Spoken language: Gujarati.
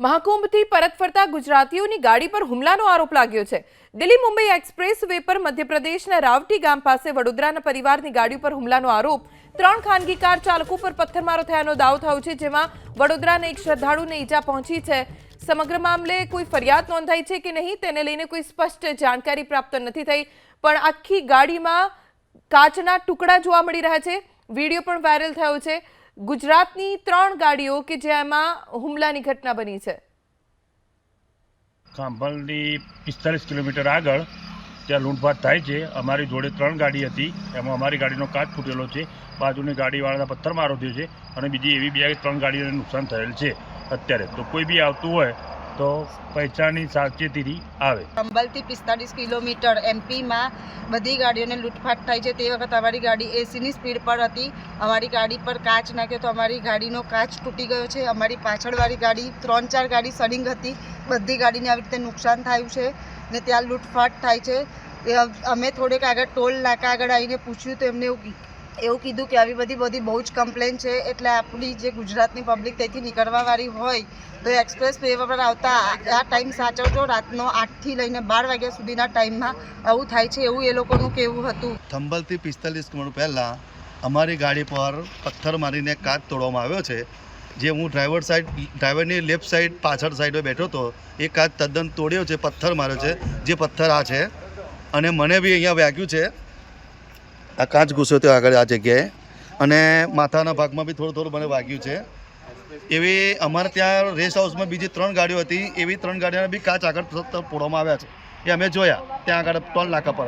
મહાકુંભથી પરત ફરતા ગુજરાતીઓની ગાડી પર હુમલાનો આરોપ લાગ્યો છે। દિલ્હી મુંબઈ એક્સપ્રેસ વે પર મધ્યપ્રદેશના રાવટી ગામ પાસે વડોદરાના પરિવારની ગાડી પર હુમલાનો આરોપ। 3 ખાનગી કાર ચાલકો પર પથ્થરમારો થયાનો દાવો થયો છે, જેમાં વડોદરાના એક શ્રદ્ધાળુને ઈજા પહોંચી છે। સમગ્ર મામલે કોઈ ફરિયાદ નોંધાઈ છે કે નહીં તેને લઈને કોઈ સ્પષ્ટ જાણકારી પ્રાપ્ત નથી થઈ, પણ આખી ગાડીમાં કાચના ટુકડા જોવા મળી રહ્યા છે। વિડીયો પણ વાયરલ થયો છે। ગુજરાતની 3 ગાડીઓ કે જેમાં હુમલાની ઘટના બની છે। ખાંભલથી 45 કિલોમીટર આગળ ત્યાં લૂંટફાટ થાય છે। અમારી જોડે 3 ગાડી હતી, એમાં અમારી ગાડીનો કાચ ફૂટેલો છે, બાજુની ગાડીવાળાના પથ્થરમારો થયો છે અને બીજી એવી 2-3 ગાડીઓને નુકસાન થયેલ છે। અત્યારે તો કોઈ બી આવતું હોય તો પૈસાની સાવચેતીથી આવે। ખાંભલથી 45 કિલોમીટર એમપીમાં બધી ગાડીઓને લૂંટફાટ થાય છે। તે વખત અમારી ગાડી એસીની સ્પીડ પર હતી, અમારી ગાડી પર કાચ નાખ્યો તો અમારી ગાડીનો કાચ તૂટી ગયો છે। અમારી પાછળવાળી ગાડી 3-4 ગાડી સડિંગ હતી, બધી ગાડીને આવી રીતે નુકસાન થયું છે ને ત્યાં લૂંટફાટ થાય છે। અમે થોડેક આગળ ટોલ નાકા આગળ આવીને પૂછ્યું તો એમને એવું કીધું કે આવી બધી બહુ જ કમ્પ્લેન છે, એટલે આપણી જે ગુજરાતની પબ્લિક ત્યાંથી નીકળવાવાળી હોય તો એક્સપ્રેસ વે પર આવતા આ ટાઈમ સાચવજો। રાતનો 8થી લઈને 12 વાગ્યા સુધીના ટાઈમમાં આવું થાય છે એવું એ લોકોનું કહેવું હતું। ખાંભલથી 45 કિલોમીટર પહેલાં અમારી ગાડી પર પથ્થર મારીને કાચ તોડવામાં આવ્યો છે। જે હું ડ્રાઈવરની લેફ્ટ સાઈડ પાછળ સાઈડે બેઠો હતો, એ કાચ તદ્દન તોડ્યો છે, પથ્થર માર્યો છે। જે પથ્થર આ છે અને મને બી અહીંયા વાગ્યું છે, આ કાચ ઘૂસ્યો હતો આગળ આ જગ્યાએ, અને માથાના ભાગમાં બી થોડું મને વાગ્યું છે। એવી અમારે ત્યાં રેસ્ટ હાઉસમાં બીજી 3 ગાડીઓ હતી, એવી 3 ગાડીઓના બી કાચ આગળ તોડવામાં આવ્યા છે, એ અમે જોયા ત્યાં આગળ ટોલ નાકા પર।